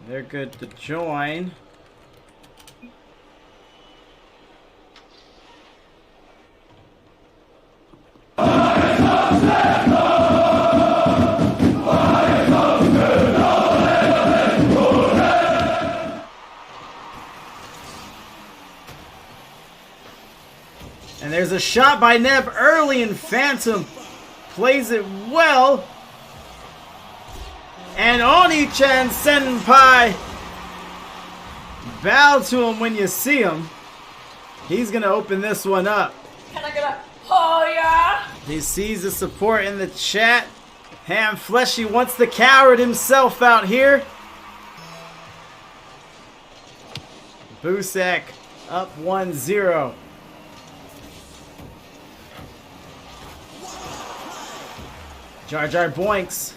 They're good to join. And there's a shot by Neb early, and Phantom plays it well. And Oni-chan Senpai, bow to him when you see him. He's gonna open this one up. Can I get a oh yeah? He sees the support in the chat. Ham Fleshy wants the coward himself out here. BOOSAK up 1-0. Jar Jar Boinks.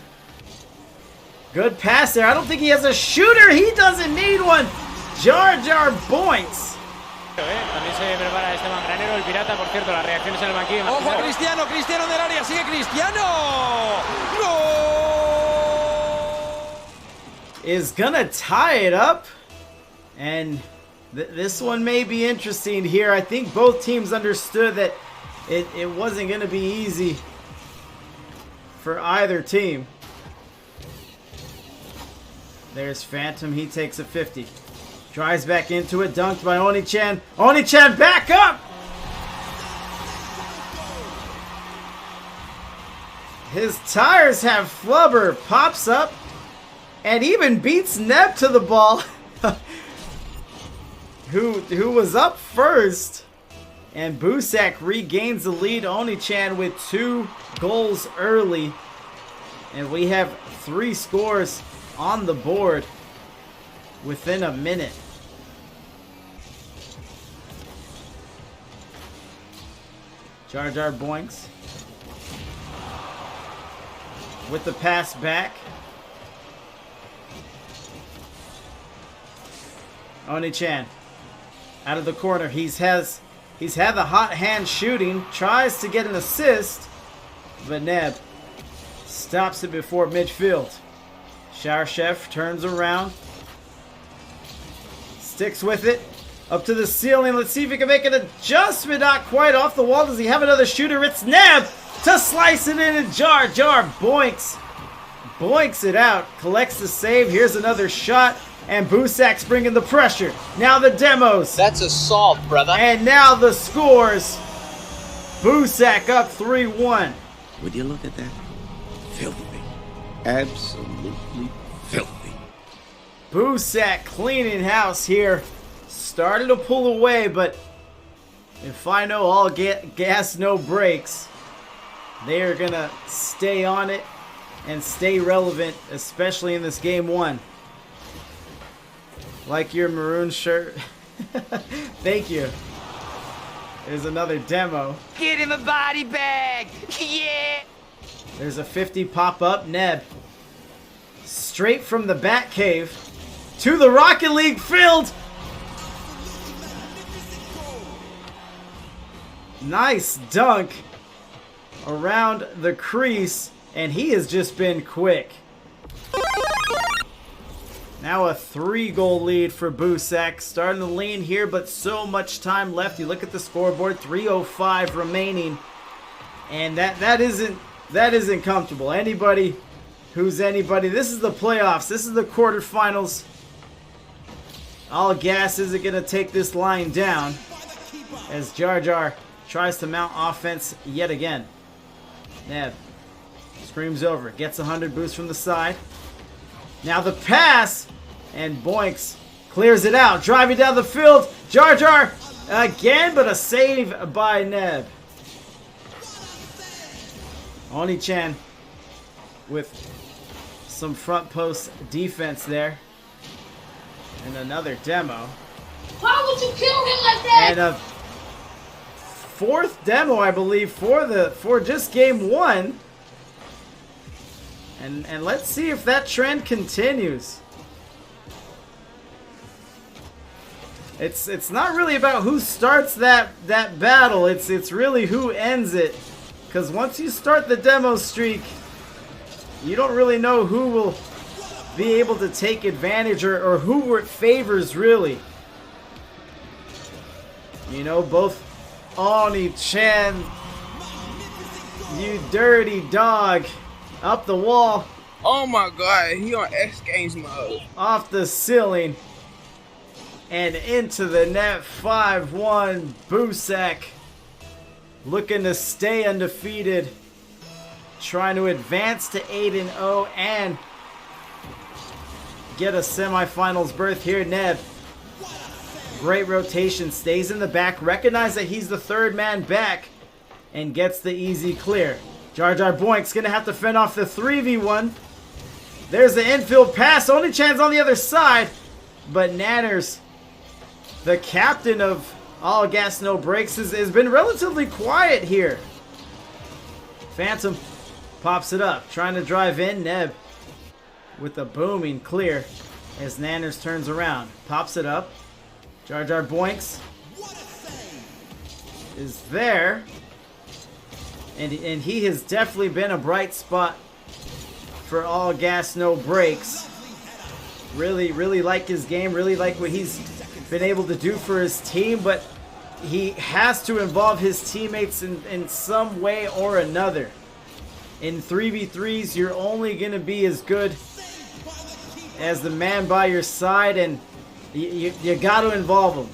Good pass there. I don't think he has a shooter. He doesn't need one. Jar Jar Boinks. También se prepara este mangranero, el pirata, por cierto, las reacciones en el banquillo. ¡Ojo, Cristiano! ¡Cristiano del área! ¡Sigue Cristiano! ¡Gol! Is gonna tie it up. And this one may be interesting here. I think both teams understood that it wasn't gonna be easy for either team. There's Phantom. He takes a 50. Drives back into it. Dunked by Oni-chan. Oni-chan back up! His tires have flubber. Pops up. And even beats Neb to the ball. who was up first. And BOOSAK regains the lead. Oni-chan with 2 goals early. And we have 3 scores on the board within a minute. Jar Jar Boinks with the pass back. Oni-chan out of the corner. He's had the hot hand shooting. Tries to get an assist, but Neb stops it before midfield. Shower Chef turns around. Sticks with it. Up to the ceiling. Let's see if he can make an adjustment. Not quite off the wall. Does he have another shooter? It's Neb to slice it in, and Jar Jar Boinks. Boinks it out. Collects the save. Here's another shot. And BOOSAK's bringing the pressure. Now the demos. That's assault, brother. And now the scores. BOOSAK up 3-1. Would you look at that? Filthy. Absolutely filthy. BOOSAK cleaning house here. Started to pull away, but if I know all gas, no brakes, they are going to stay on it and stay relevant, especially in this game 1. Like your maroon shirt. Thank you. There's another demo. Get in the body bag! Yeah! There's a 50 pop up. Neb. Straight from the Bat Cave to the Rocket League field. Nice dunk around the crease. And he has just been quick. Now a 3-goal lead for BOOSAK. Starting to lean here, but so much time left. You look at the scoreboard, 3:05 remaining. And that isn't comfortable. Anybody who's anybody. This is the playoffs. This is the quarterfinals. All gas isn't going to take this line down. As Jar Jar tries to mount offense yet again. Neb screams over. Gets 100 boost from the side. Now the pass, and Boinks clears it out. Driving down the field. Jar Jar again, but a save by Neb. Oni-chan with some front post defense there. And another demo. Why would you kill him like that? And a 4th demo, I believe, for just game 1. And let's see if that trend continues. It's not really about who starts that battle. It's really who ends it. Because once you start the demo streak, you don't really know who be able to take advantage, or who it favors, really. You know, both Oni-chan, you dirty dog, up the wall. Oh my god, he on X Games mode. Off the ceiling. And into the net. 5-1. BOOSAK looking to stay undefeated. Trying to advance to 8-0 and get a semifinals berth here. Neb, great rotation. Stays in the back. Recognize that he's the third man back. And gets the easy clear. Jar Jar Boink's going to have to fend off the 3v1. There's the infield pass. Only chance on the other side. But Nanners, the captain of All Gas No Brakes, has been relatively quiet here. Phantom pops it up. Trying to drive in. Neb with a booming clear as Nanners turns around. Pops it up. Jar Jar Boinks is there. And he has definitely been a bright spot for All Gas No Brakes. Really like his game, really like what he's been able to do for his team, but he has to involve his teammates in some way or another. In 3v3s, you're only going to be as good as the man by your side, and you got to involve him.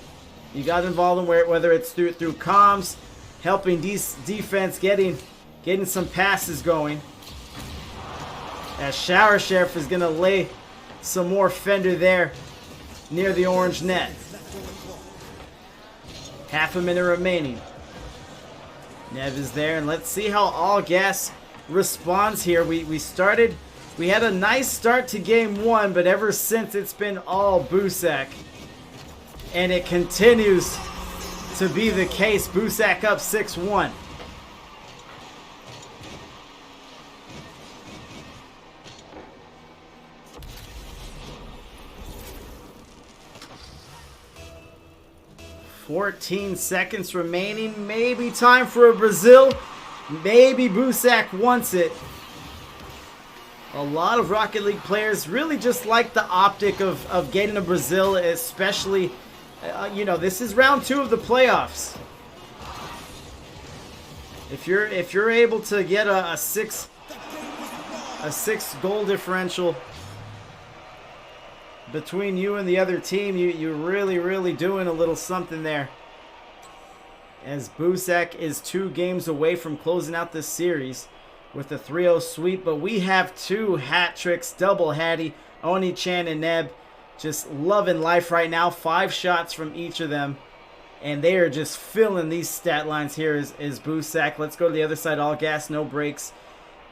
You got to involve him, whether it's through comms, helping defense, getting some passes going. As Shower Sheriff is going to lay some more fender there near the orange net. Half a minute remaining. Nev is there, and let's see how All Gas responds here. We had a nice start to game one, but ever since it's been all BOOSAK. And it continues to be the case. BOOSAK up 6-1. $14 seconds remaining. Maybe time for a Brazil. Maybe BOOSAK wants it. A lot of Rocket League players really just like the optic of getting a Brazil, especially, you know, this is round 2 of the playoffs. If you're able to get a six goal differential between you and the other team, you're really doing a little something there. As BOOSAK is 2 games away from closing out this series with a 3-0 sweep, but we have 2 hat tricks, double hattie. Oni-chan and Neb just loving life right now. 5 shots from each of them, and they are just filling these stat lines here as BOOSAK. Let's go to the other side. All Gas No Brakes,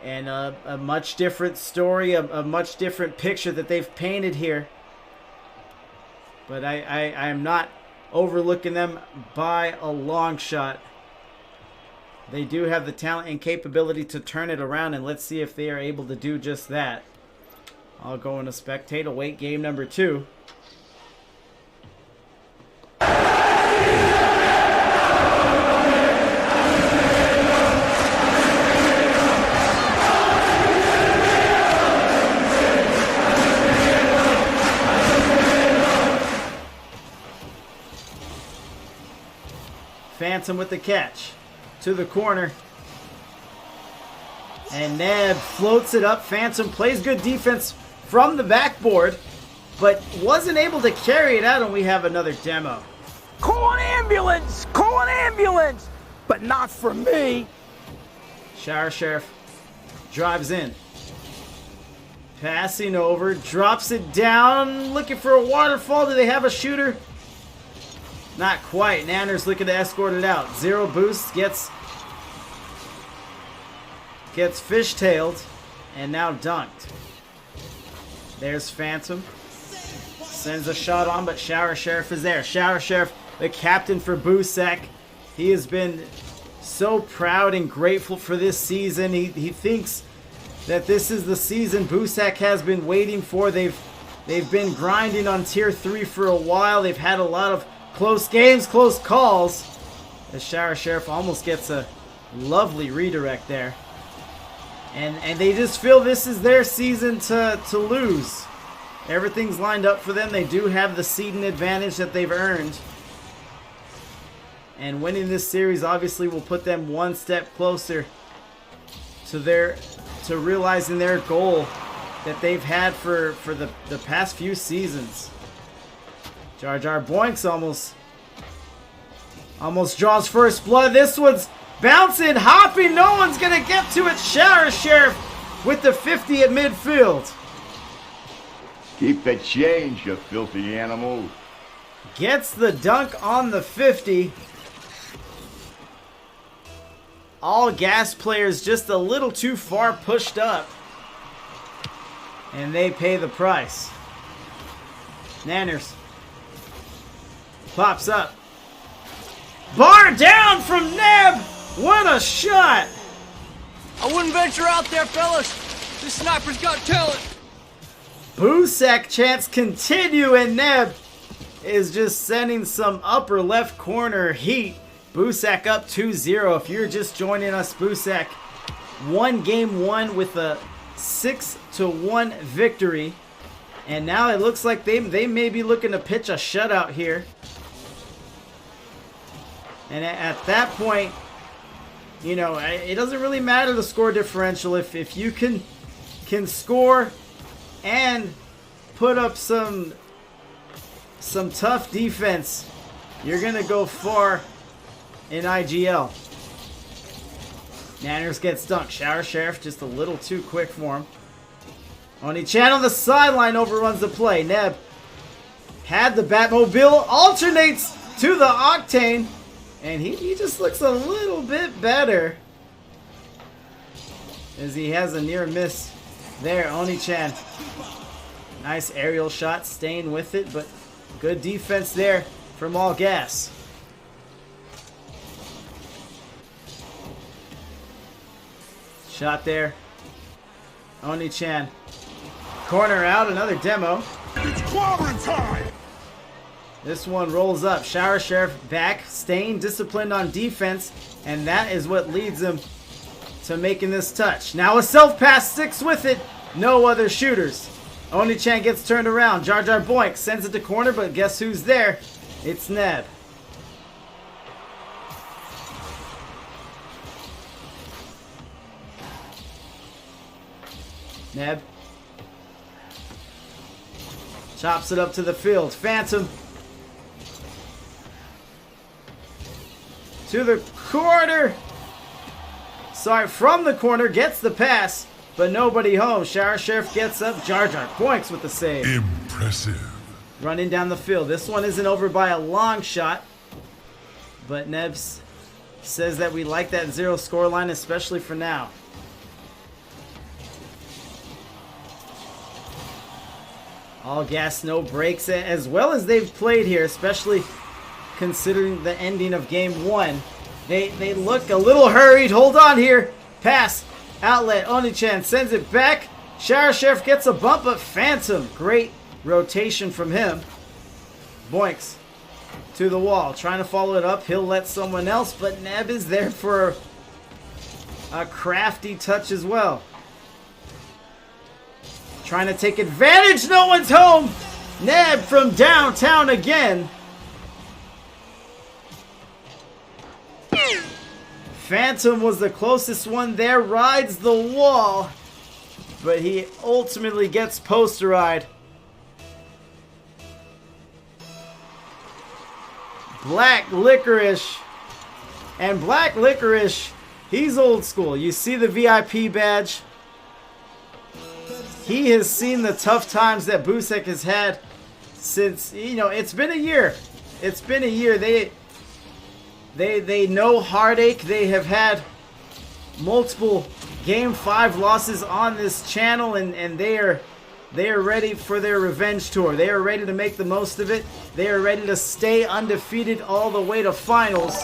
and a much different story, a much different picture that they've painted here. But I am not overlooking them by a long shot. They do have the talent and capability to turn it around, and let's see if they are able to do just that. I'll go into spectate, await game number 2. Phantom with the catch to the corner, and Neb floats it up. Phantom plays good defense from the backboard, but wasn't able to carry it out, and we have another demo. Call an ambulance! Call an ambulance! But not for me! Shower Sheriff drives in, passing over, drops it down, looking for a waterfall. Do they have a shooter? Not quite. Nanner's looking to escort it out. 0 boost, gets fishtailed, and now dunked. There's Phantom. Sends a shot on, but Shower Sheriff is there. Shower Sheriff, the captain for BOOSAK. He has been so proud and grateful for this season. He thinks that this is the season BOOSAK has been waiting for. They've been grinding on Tier 3 for a while. They've had a lot of close games, close calls. The Shower Sheriff almost gets a lovely redirect there. And they just feel this is their season to lose. Everything's lined up for them. They do have the seeding advantage that they've earned. And winning this series obviously will put them one step closer to realizing their goal that they've had for the past few seasons. Jar Jar Boinks almost draws first blood. This one's bouncing, hopping. No one's going to get to it. Shower Sheriff with the 50 at midfield. Keep the change, you filthy animal. Gets the dunk on the 50. All gas players just a little too far pushed up. And they pay the price. Nanners pops up. Bar down from Neb. What a shot. I wouldn't venture out there, fellas. This sniper's got talent. BOOSAK chants continue, and Neb is just sending some upper left corner heat. BOOSAK up 2-0. If you're just joining us, BOOSAK won game 1 with a 6-1 victory. And now it looks like they may be looking to pitch a shutout here. And at that point, you know, it doesn't really matter the score differential. If you can score and put up some tough defense, you're going to go far in IGL. Nanners gets dunked. Shower Sheriff just a little too quick for him. Oni-chan on the sideline overruns the play. Neb had the Batmobile, alternates to the Octane, and he just looks a little bit better as he has a near miss there. Oni-chan, nice aerial shot, staying with it, but good defense there from All Gas. Shot there. Oni-chan. Corner out, another demo. It's clobbering time! This one rolls up. Shower Sheriff back, staying disciplined on defense, and that is what leads him to making this touch. Now a self-pass, sticks with it. No other shooters. Oni-chan gets turned around. Jar Jar Boink sends it to corner, but guess who's there? It's Neb. Neb chops it up to the field. Phantom to the corner. Sorry, from the corner, gets the pass, but nobody home. Shower Sheriff gets up. Jar Jar Points with the save. Impressive. Running down the field. This one isn't over by a long shot, but Nebs says that we like that 0 scoreline, especially for now. All gas, no breaks, as well as they've played here, especially considering the ending of game 1. They look a little hurried. Hold on here. Pass. Outlet. Oni-chan sends it back. Shower Sheriff gets a bump, but Phantom. Great rotation from him. Boinks to the wall. Trying to follow it up. He'll let someone else, but Neb is there for a crafty touch as well. Trying to take advantage. No one's home. Neb from downtown again. Phantom was the closest one there. Rides the wall. But he ultimately gets poster-eyed. Black Licorice. And Black Licorice, he's old school. You see the VIP badge. He has seen the tough times that BOOSAK has had since, you know, it's been a year. It's been a year. They know heartache. They have had multiple Game 5 losses on this channel, and they are ready for their revenge tour. They are ready to make the most of it. They are ready to stay undefeated all the way to finals.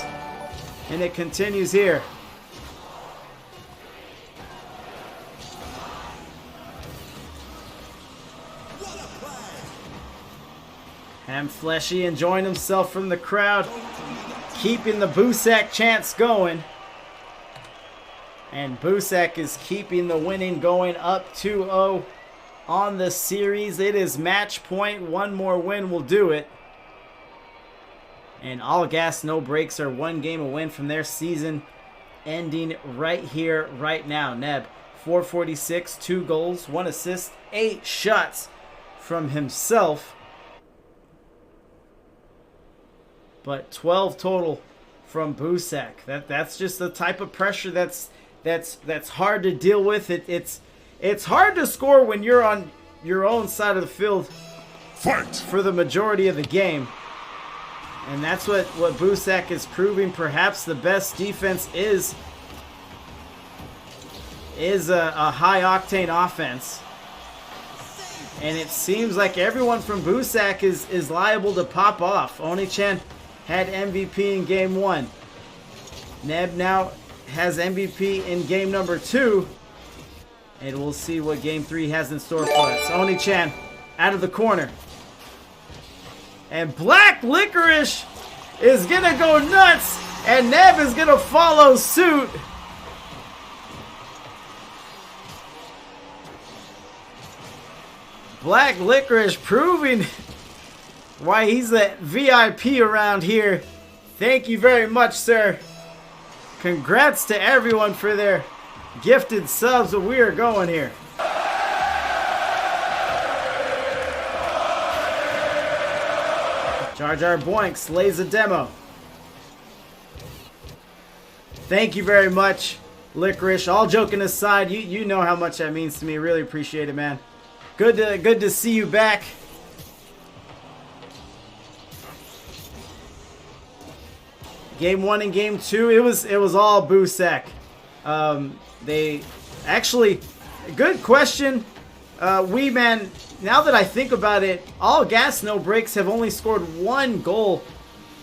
And it continues here. Ham Fleshy enjoying himself from the crowd, keeping the BOOSAK chants going. And BOOSAK is keeping the winning going up 2-0 on the series. It is match point. One more win will do it. And all gas, no brakes are 1 game away from their season ending right here, right now. Neb, 446, 2 goals, 1 assist, 8 shots from himself. But 12 total from BOOSAK. That's just the type of pressure that's hard to deal with. It's hard to score when you're on your own side of the field for the majority of the game. And that's what BOOSAK is proving. Perhaps the best defense is a high-octane offense. And it seems like everyone from BOOSAK is liable to pop off. Oni-chan had MVP in game 1. Neb now has MVP in game number 2. And we'll see what game 3 has in store for us. Oni-chan out of the corner. And Black Licorice is going to go nuts. And Neb is going to follow suit. Black Licorice proving why he's a VIP around here. Thank you very much, sir. Congrats to everyone for their gifted subs, but we are going here. Jar Jar Boinks lays a demo. Thank you very much, Licorice. All joking aside, you know how much that means to me. Really appreciate it, man. Good to see you back. Game 1 and game 2, it was all BOOSAK. They actually, good question. Wee Man, now that I think about it, all gas, no brakes have only scored 1 goal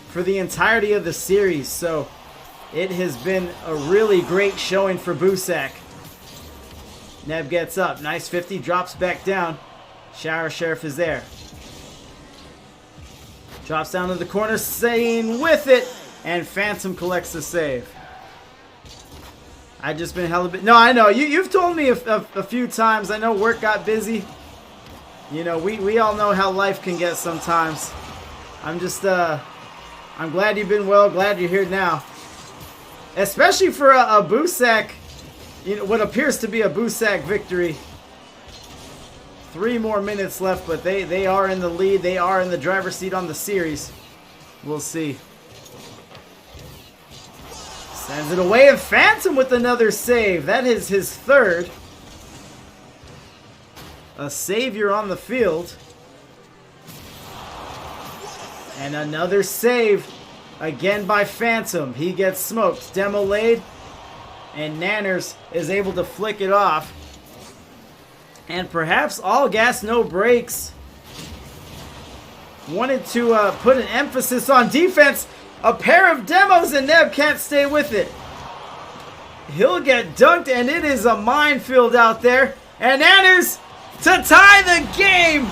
for the entirety of the series. So it has been a really great showing for BOOSAK. Neb gets up. Nice 50. Drops back down. Shower Sheriff is there. Drops down to the corner. Staying with it. And Phantom collects the save. I've just been hella bit. No, I know. You've told me a few times. I know work got busy. You know, we all know how life can get sometimes. I'm just, I'm glad you've been well. Glad you're here now. Especially for a BOOSAK, you know, what appears to be a BOOSAK victory. 3 more minutes left, but they are in the lead. They are in the driver's seat on the series. We'll see. Sends it away, and Phantom with another save. That is his 3rd. A savior on the field. And another save. Again by Phantom. He gets smoked. Demo laid. And Nanners is able to flick it off. And perhaps all gas, no brakes. Wanted to put an emphasis on defense. A pair of demos and Neb can't stay with it. He'll get dunked and it is a minefield out there. And Nanners to tie the game.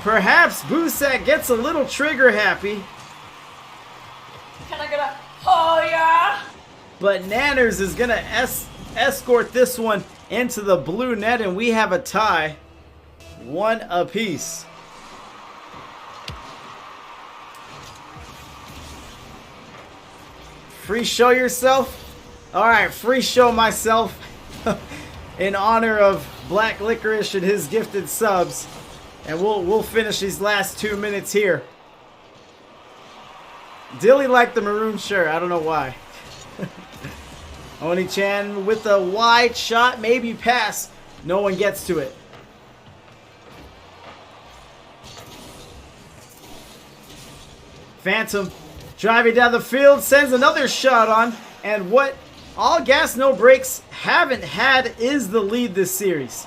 Perhaps BOOSAK gets a little trigger happy. Can I get a oh yeah? But Nanners is going to escort this one into the blue net, and we have a tie. 1 apiece. Free show yourself? Alright, free show myself. In honor of Black Licorice and his gifted subs. And we'll finish these last 2 minutes here. Dilly liked the maroon shirt. I don't know why. Oni-chan with a wide shot. Maybe pass. No one gets to it. Phantom driving down the field. Sends another shot on. And what all gas, no brakes haven't had is the lead this series.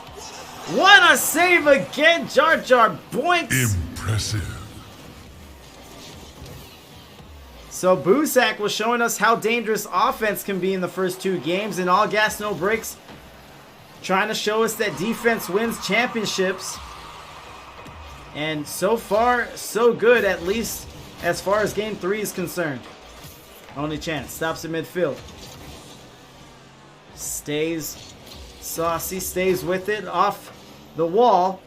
What a save again. Jar Jar Boinks. Impressive. So BOOSAK was showing us how dangerous offense can be in the first 2 games, and all gas, no brakes, trying to show us that defense wins championships. And so far, so good, at least as far as game 3 is concerned. Only chance. Stops at midfield. Stays saucy, stays with it. Off the wall.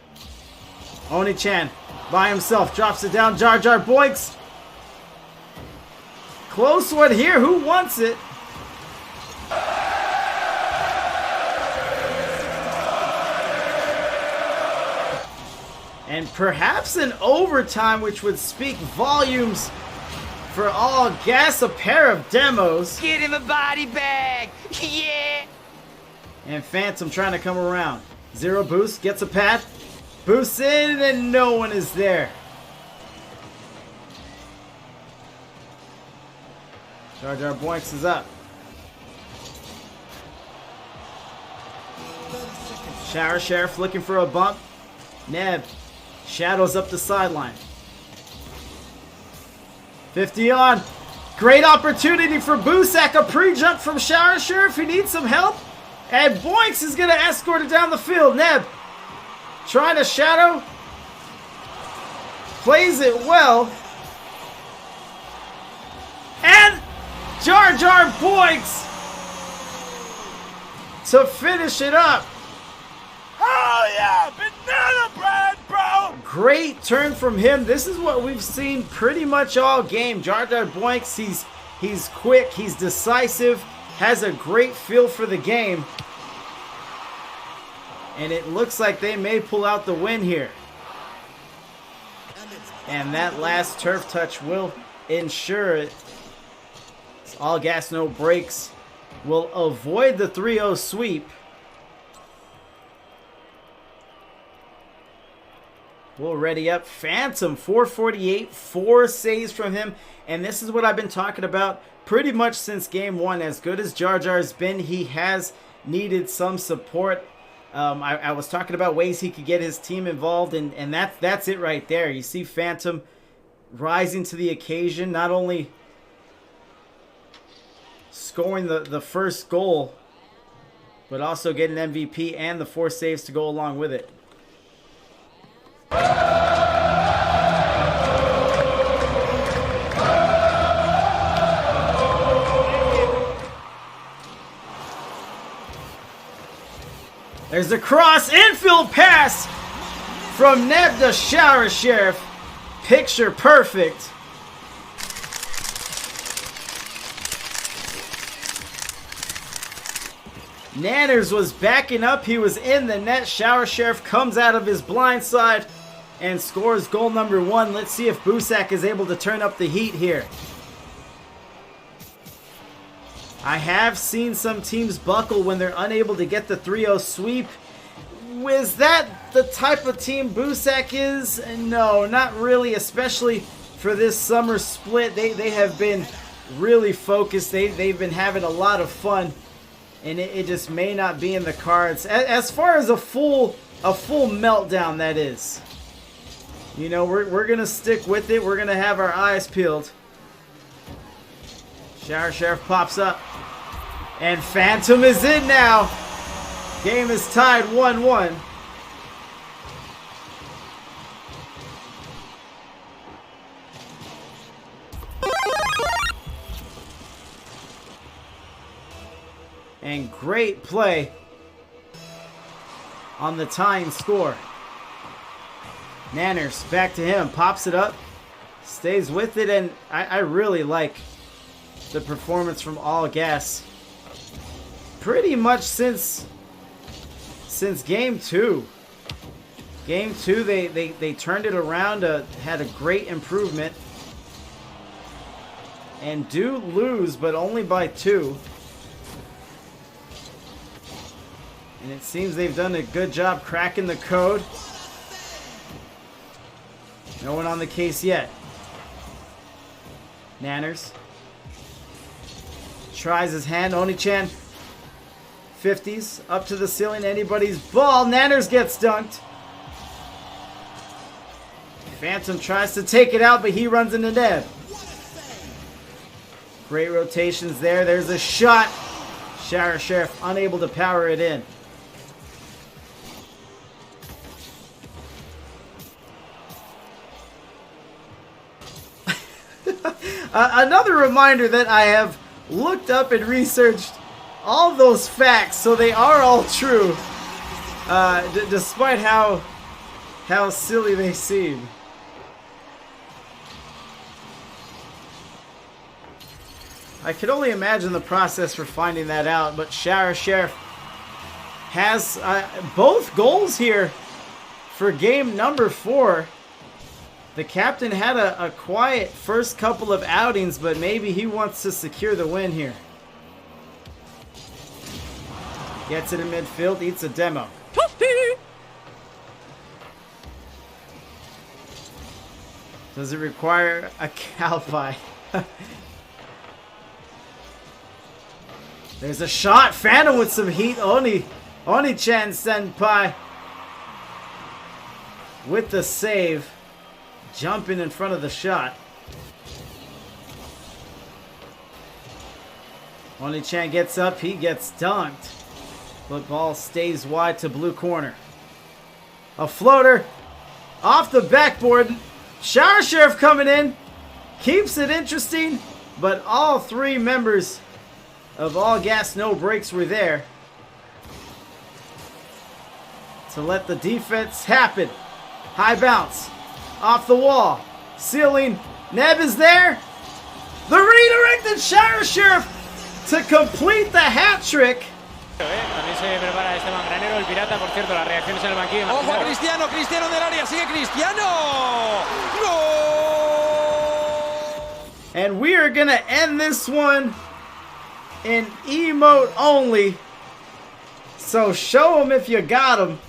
Oni-chan by himself drops it down. Jar Jar boinks. Close one here. Who wants it? And perhaps an overtime, which would speak volumes for all gas. A pair of demos. Get him a body bag. Yeah. And Phantom trying to come around. Zero boost, gets a pad. Boosts in, and no one is there. Jar Jar Boinks is up. Shower Sheriff looking for a bump. Neb shadows up the sideline. 50 on. Great opportunity for BOOSAK. A pre-jump from Shower Sheriff. He needs some help. And Boinks is going to escort it down the field. Neb trying to shadow. Plays it well. And Jar Jar Boinks to finish it up. Oh yeah, banana bread, bro. Great turn from him. This is what we've seen pretty much all game. Jar Jar Boinks, he's quick, he's decisive, has a great feel for the game. And it looks like they may pull out the win here. And that last turf touch will ensure it. It's all gas, no brakes. Will avoid the 3-0 sweep. We'll ready up. Phantom, 448, 4 saves from him. And this is what I've been talking about pretty much since game one. As good as Jar Jar's been, he has needed some support. I was talking about ways he could get his team involved, and that's it right there. You see Phantom rising to the occasion, not only scoring the first goal, but also getting MVP and the 4 saves to go along with it. There's the cross, infield pass from Neb to Shower Sheriff. Picture perfect. Nanners was backing up. He was in the net. Shower Sheriff comes out of his blind side and scores goal number 1. Let's see if BOOSAK is able to turn up the heat here. I have seen some teams buckle when they're unable to get the 3-0 sweep. Was that the type of team BOOSAK is? No, not really, especially for this summer split. They have been really focused. They've been having a lot of fun, and it just may not be in the cards. As far as a full meltdown, that is. You know, we're going to stick with it. We're going to have our eyes peeled. Shower Sheriff pops up. And Phantom is in now. Game is tied 1-1. And great play on the tying score. Nanners back to him. Pops it up. Stays with it. And I really like the performance from All Gas. Pretty much since game 2. Game 2, they turned it around, had a great improvement. And do lose, but only by 2. And it seems they've done a good job cracking the code. No one on the case yet. Nanners tries his hand. Oni-chan 50s up to the ceiling. Anybody's ball. Nanners gets dunked. Phantom tries to take it out, but he runs into Neb. Great rotations there. There's a shot. Shower Sheriff unable to power it in. Another reminder that I have looked up and researched all those facts, so they are all true. despite how silly they seem. I could only imagine the process for finding that out, but Shower Sheriff has both goals here for game number 4. The captain had a quiet first couple of outings, but maybe he wants to secure the win here. Gets it in midfield, eats a demo. Does it require a Calvi? There's a shot. Phantom with some heat. Oni-chan Senpai with the save. Jumping in front of the shot. Oni-chan gets up. He gets dunked. But ball stays wide to blue corner. A floater off the backboard. Shower Sheriff coming in. Keeps it interesting. But all 3 members of All Gas No Brakes were there to let the defense happen. High bounce. Off the wall. Ceiling. Neb is there. The redirected Shower Sheriff to complete the hat trick. También se prepara Esteban Granero, el pirata, por cierto, las reacciones en el banquillo. Ojo, Cristiano, Cristiano del área, sigue Cristiano. ¡Gol! And we are going to end this one in emote only. So show them if you got them.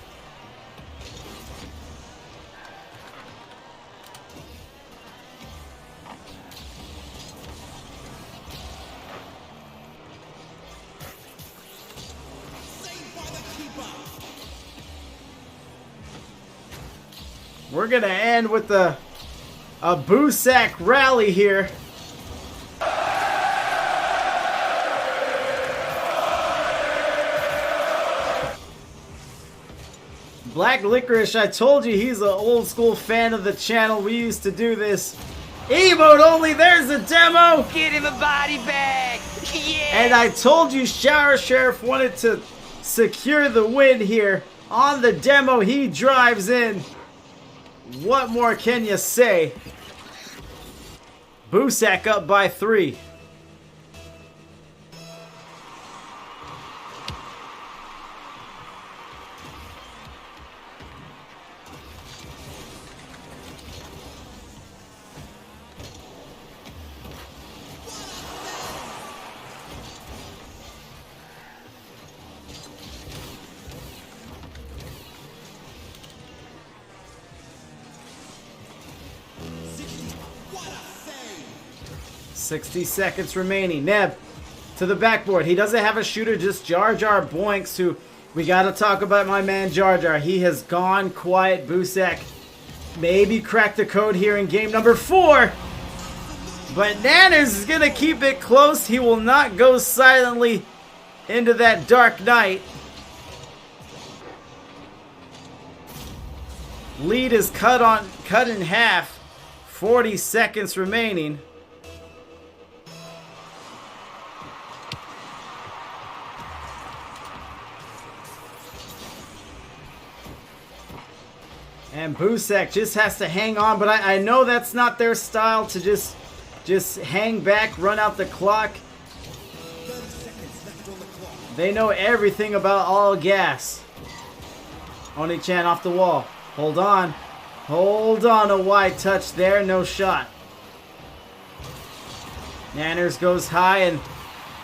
We're going to end with a BOOSAK rally here. Black Licorice, I told you he's an old school fan of the channel. We used to do this. Emote only, there's a demo! Get him a body bag! Yeah! And I told you Shower Sheriff wanted to secure the win here. On the demo, he drives in. What more can you say? BOOSAK up by 3. $60 seconds remaining. Neb to the backboard. He doesn't have a shooter, just Jar Jar Boinks, who we got to talk about my man Jar Jar. He has gone quiet. BOOSAK maybe cracked the code here in game number 4. But Nanners is going to keep it close. He will not go silently into that dark night. Lead is cut in half. 40 seconds remaining. And BOOSAK just has to hang on, but I know that's not their style to just hang back, run out the clock. They know everything about all gas. Oni-chan off the wall. Hold on. Hold on, a wide touch there, no shot. Nanners goes high, and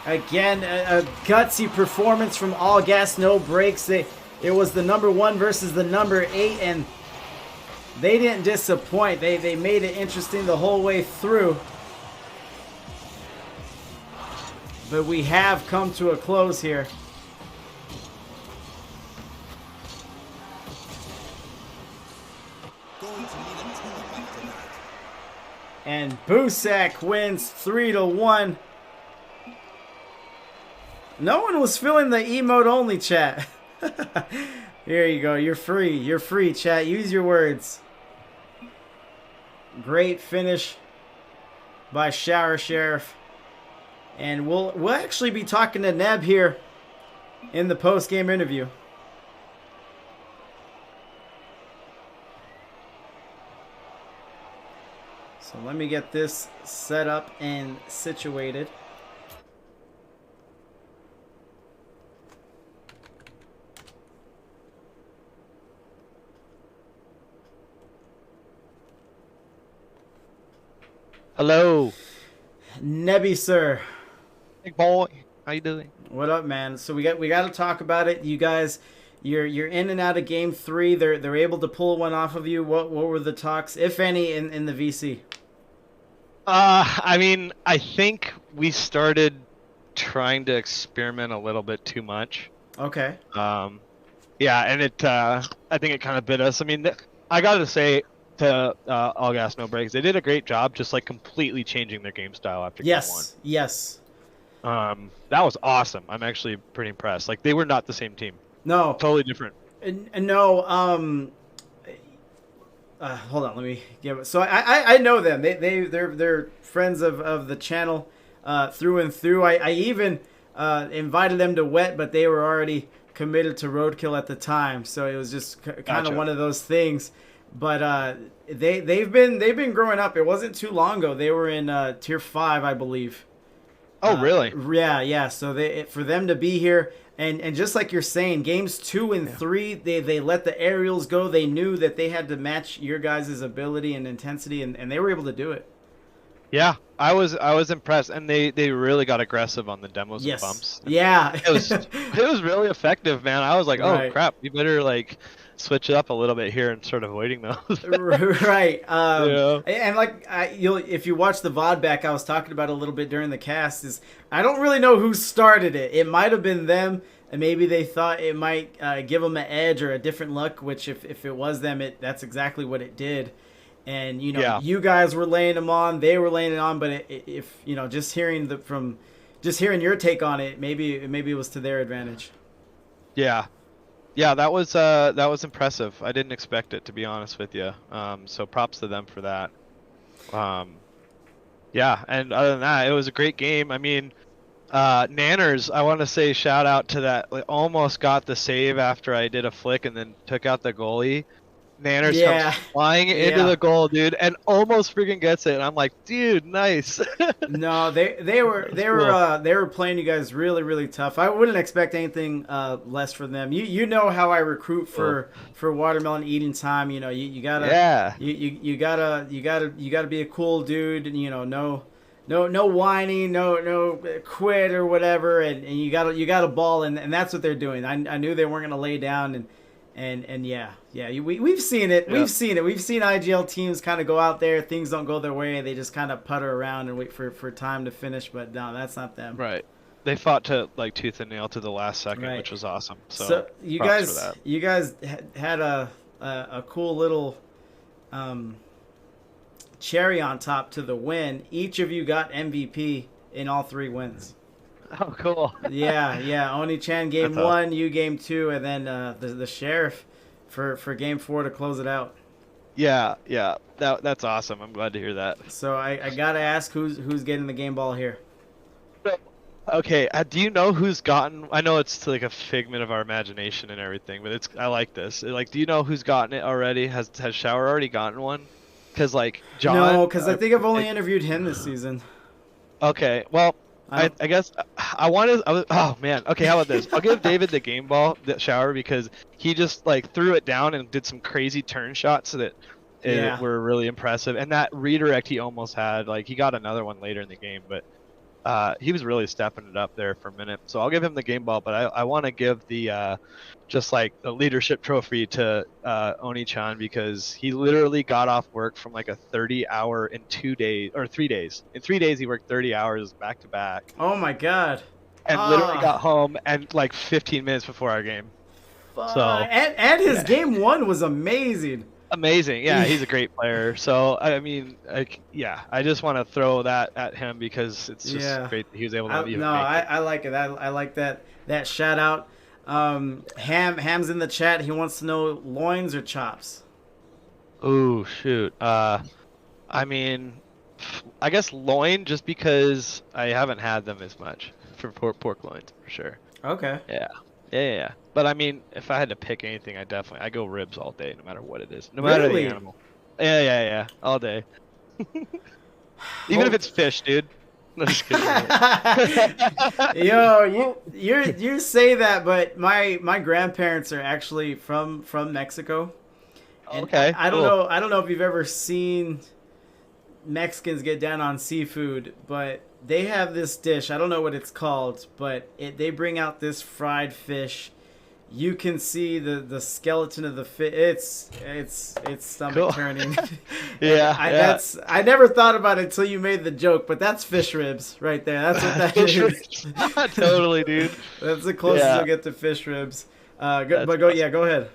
again, a gutsy performance from All Gas No Brakes. It was the number 1 versus the number 8, and they didn't disappoint. They made it interesting the whole way through. But we have come to a close here. And BOOSAK wins 3-1. No one was feeling the emote only chat. Here you go. You're free. You're free, chat. Use your words. Great finish by Shower Sheriff. And we'll actually be talking to Neb here in the post-game interview. So let me get this set up and situated. Hello. Nebby, sir. Big boy. How you doing? What up, man? So we got to talk about it. You guys, you're in and out of game 3. They're able to pull one off of you. What were the talks, if any, in the VC? I mean, I think we started trying to experiment a little bit too much. Okay. Yeah, and I think it kind of bit us. I mean, I got to say to All Gas No Brakes, they did a great job just like completely changing their game style after game 1. Yes. That was awesome. I'm actually pretty impressed. Like, they were not the same team. No. Totally different. No. Hold on. Let me give it. So I know them. They're friends of the channel through and through. I even invited them to Wet, but they were already committed to Roadkill at the time. So it was just kind of one of those things. But they've been growing up. It wasn't too long ago. They were in Tier 5, I believe. Oh, really? Yeah. So for them to be here, and just like you're saying, games 2 and 3, they let the aerials go. They knew that they had to match your guys' ability and intensity, and they were able to do it. Yeah, I was impressed, and they really got aggressive on the demos and bumps. Yeah. it was really effective, man. I was like, oh crap, we better like switch it up a little bit here and start avoiding those. Right. Yeah. And like if you watch the VOD back, I was talking about it a little bit during the cast. Is I don't really know who started it. It might have been them, and maybe they thought it might give them an edge or a different look. Which if it was them, that's exactly what it did. And you guys were laying them on, they were laying it on. But if just hearing your take on it, maybe it was to their advantage. Yeah, that was impressive. I didn't expect it, to be honest with you. So props to them for that. Yeah, and other than that, it was a great game. I mean, Nanners, I want to say shout out to that. Like, almost got the save after I did a flick and then took out the goalie. Nanners comes flying into the goal, dude, and almost freaking gets it. And I'm like, dude, nice. No, they were playing you guys really, really tough. I wouldn't expect anything less from them. You know how I recruit for watermelon eating time. You gotta you gotta be a cool dude, and no whining, no quit or whatever, and you gotta ball, and that's what they're doing. I knew they weren't gonna lay down, and yeah, we've seen it. We've seen it. We've seen IGL teams kind of go out there, things don't go their way, they just kind of putter around and wait for time to finish. But no, that's not them. Right. They fought to like tooth and nail to the last second, which was awesome. So you guys had a cool little cherry on top to the win. Each of you got MVP in all 3 wins. Oh, cool. Yeah. Oni-chan game 1, you game 2, and then the sheriff for game 4 to close it out. Yeah. That's awesome. I'm glad to hear that. So I gotta ask, who's getting the game ball here? Okay. Do you know who's gotten? I know it's like a figment of our imagination and everything, but I like this. Like, do you know who's gotten it already? Has Shower already gotten one? Because like John. No, because I think I've only interviewed him this season. Okay. Well. I guess oh man. Okay, how about this? I'll give David the game ball, the Shower, because he just like threw it down and did some crazy turn shots that were really impressive. And that redirect he almost had, like he got another one later in the game, but he was really stepping it up there for a minute. So I'll give him the game ball, but I want to give the just like the leadership trophy to Oni-chan, because he literally got off work from like a 30-hour in 2 days or 3 days. In 3 days he worked 30 hours back to back. Oh my god. And literally got home and like 15 minutes before our game. So and his game 1 was amazing. Amazing. Yeah, he's a great player. So I mean, I just want to throw that at him because it's just great that he was able to even make it. I like it. I like that shout out. Ham's in the chat. He wants to know loins or chops. Oh shoot. I mean, I guess loin, just because I haven't had them as much for pork loins for sure. Okay. Yeah. But I mean, if I had to pick anything, I go ribs all day, no matter what it is, no matter the animal. Yeah, all day. Even if it's fish, dude. No, just kidding. Yo, you say that, but my grandparents are actually from Mexico. And Okay, I don't cool. know. I don't know if you've ever seen Mexicans get down on seafood, but they have this dish. I don't know what it's called, but they bring out this fried fish. You can see the skeleton of the fish. It's stomach Cool. turning. Yeah, I never thought about it until you made the joke, but that's fish ribs right there. That's what that is. Totally, dude. That's the closest Yeah. you'll get to fish ribs. Go Awesome. yeah, go ahead.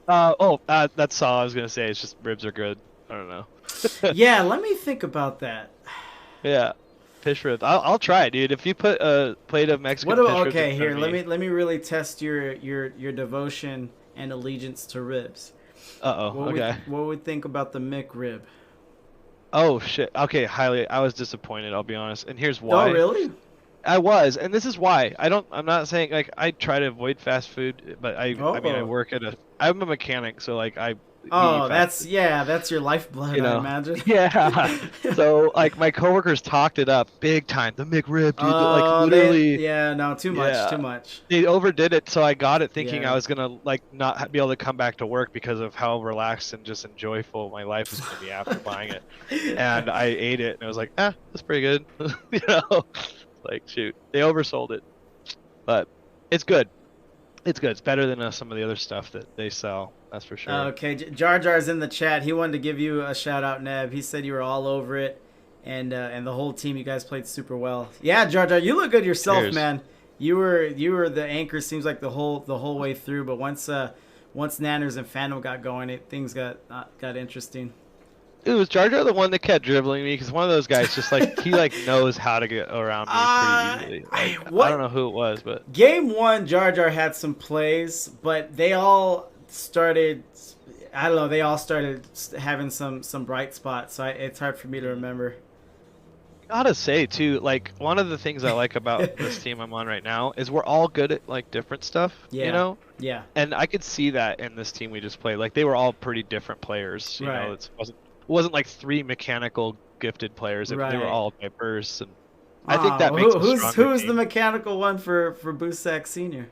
That's all I was gonna say. It's just ribs are good. I don't know. Yeah, let me think about that. Yeah, fish ribs. I'll try it, dude. If you put a plate of Mexican What about fish ribs okay in here? front of Let me really test your devotion and allegiance to ribs. Okay. What would we think about the McRib? Oh shit. Okay, I was disappointed. I'll be honest. And here's why. Oh really? I was, and this is why. I'm not saying like I try to avoid fast food, but I mean I work I'm a mechanic, so like we Oh, eat fast food. that's your lifeblood, You know. I imagine. Yeah. So like my coworkers talked it up big time. The McRib, dude. Like literally. no, too much, too much. They overdid it, so I got it thinking Yeah. I was gonna like not be able to come back to work because of how relaxed and just enjoyable my life was gonna be after buying it. And I ate it, and I was like, that's pretty good. You know, like shoot, they oversold it, but it's good. It's good. It's better than some of the other stuff that they sell. That's for sure. Okay, Jar Jar's in the chat. He wanted to give you a shout out, Neb. He said you were all over it, and the whole team, you guys played super well. Yeah, Jar Jar, you look good yourself, Cheers. man. You were the anchor. Seems like the whole way through, but once Nanners and Phantom got going, things got interesting. It was Jar Jar the one that kept dribbling me because one of those guys just like he like knows how to get around me pretty easily. Like, I don't know who it was, but Game 1, Jar Jar had some plays, but they all started. I don't know. They all started having some bright spots, so it's hard for me to remember. gotta say too, like one of the things I like about this team I'm on right now is we're all good at like different stuff. Yeah. You know. Yeah. And I could see that in this team we just played. Like they were all pretty different players. You know, it wasn't like three mechanical gifted players. They were all diverse, and I think that makes who's the mechanical one for BOOSAK Senior?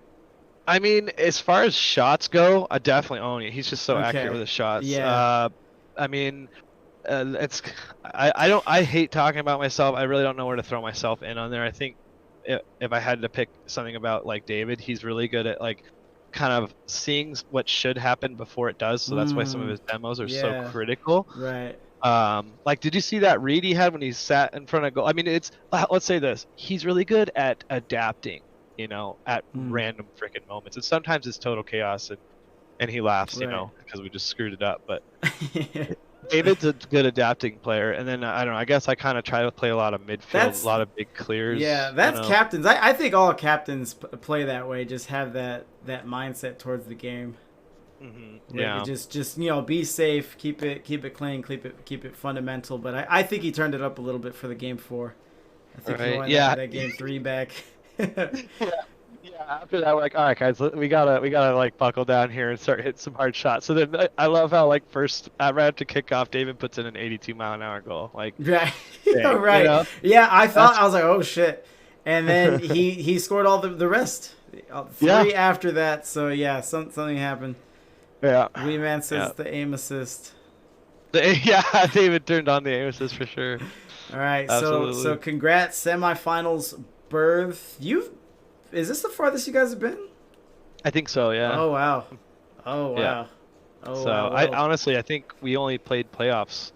I mean, as far as shots go, I definitely own it. He's just so accurate with his shots. Yeah. I mean, I hate talking about myself. I really don't know where to throw myself in on there. I think if I had to pick something about like David, he's really good at like kind of seeing what should happen before it does. So that's why some of his demos are so critical. Right. Like, did you see that read he had when he sat in front of goal? I mean, it's let's say this: he's really good at adapting. You know, at random freaking moments, and sometimes it's total chaos, and he laughs, you know, because we just screwed it up. But David's a good adapting player, and then I don't know. I guess I kind of try to play a lot of midfield, a lot of big clears. Yeah, that's captains. I think all captains play that way. Just have that mindset towards the game. Yeah. Just be safe, keep it clean, keep it fundamental. But I think he turned it up a little bit for the game 4. I think he won that game 3 back. Yeah, after that we're like, all right guys, we gotta like buckle down here and start hitting some hard shots. So then I love how like first right after kickoff David puts in an 82-mile-an-hour goal. Like right. dang, right. You know? Yeah, I was like, oh shit. And then he scored all the rest. 3 after that, so yeah, something happened. Yeah. Wee Man says the aim assist. David turned on the aim assist for sure. All right, Absolutely. so congrats, semifinals berth. Is this the farthest you guys have been? I think so, yeah. Oh wow. Yeah. Oh so wow. I honestly I think we only played playoffs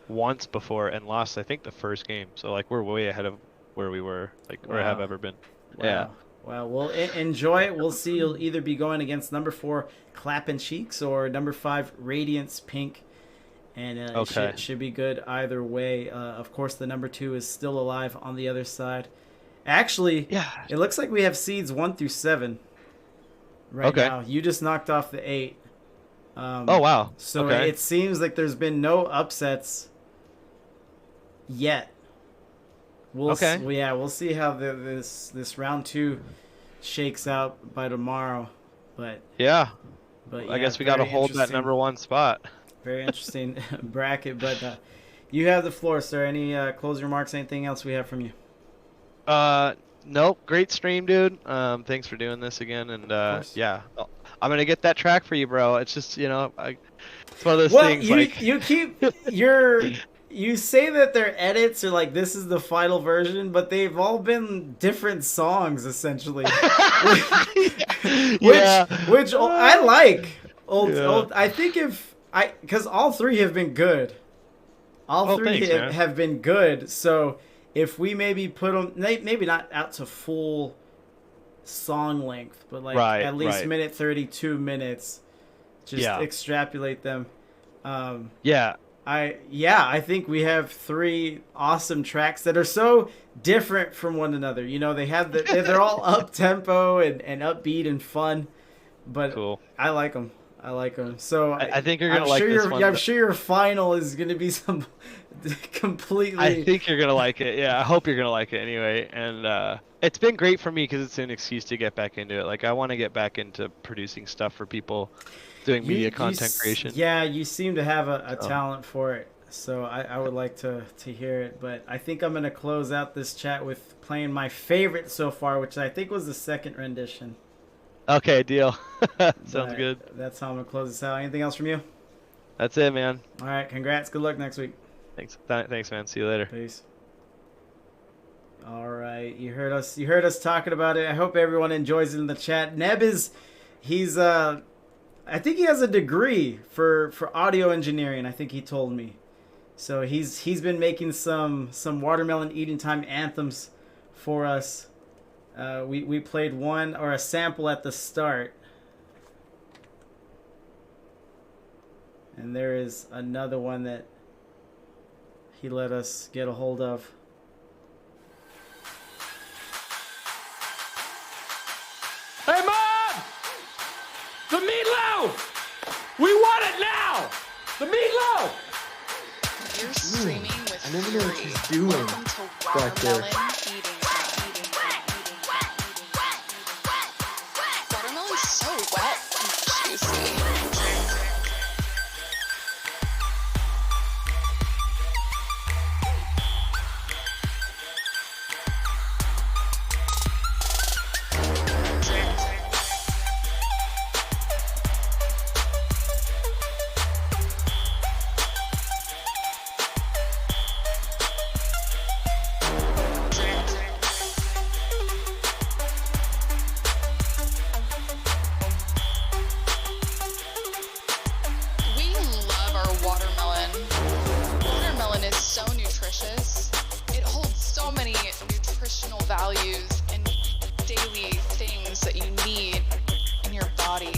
once before and lost I think the first game. So like we're way ahead of where we were or have ever been. Wow. Yeah. Wow. Well, enjoy it. We'll see. You'll either be going against number 4 Clappin' Cheeks or number 5 Radiance Pink. And it should be good either way. Of course, the number 2 is still alive on the other side. Actually, it looks like we have seeds 1 through 7 right now. You just knocked off the 8. Oh, wow. So it seems like there's been no upsets yet. We'll see how this round 2 shakes out by tomorrow. But I guess we got to hold that number 1 spot. Very interesting bracket, but You have the floor, sir. Any closing remarks? Anything else we have from you? Nope. Great stream, dude. Thanks for doing this again, and yeah, I'm gonna get that track for you, bro. It's just it's one of those things. You say that their edits are like this is the final version, but they've all been different songs essentially, which I like. Old, I think because all three have been good. All three have been good. So if we maybe put them, maybe not out to full song length, but like at least minute 32 minutes, just extrapolate them. I think we have three awesome tracks that are so different from one another. You know, they're all up tempo and upbeat and fun, but cool. I like them. So I think you're gonna like this one. I'm sure your final is gonna be some completely. I think you're gonna like it. Yeah, I hope you're gonna like it anyway. And it's been great for me because it's an excuse to get back into it. Like I want to get back into producing stuff for people. Doing media content creation. Yeah, you seem to have a talent for it, so I would like to hear it. But I think I'm going to close out this chat with playing my favorite so far, which I think was the second rendition. Okay, deal. Sounds good. That's how I'm going to close this out. Anything else from you? That's it, man. All right, congrats. Good luck next week. Thanks, man. See you later. Peace. All right, you heard us talking about it. I hope everyone enjoys it in the chat. Neb he's I think he has a degree for audio engineering. I think he told me, so he's been making some watermelon eating time anthems for us. We played one or a sample at the start, and there is another one that he let us get a hold of. Hey, Mom! The meatloaf! We want it now! The meatloaf! You're streaming with I never know what Fury. she's doing Welcome to back there. Watermelon Eating Time. Watermelon's so wet and juicy. Values and daily things that you need in your body.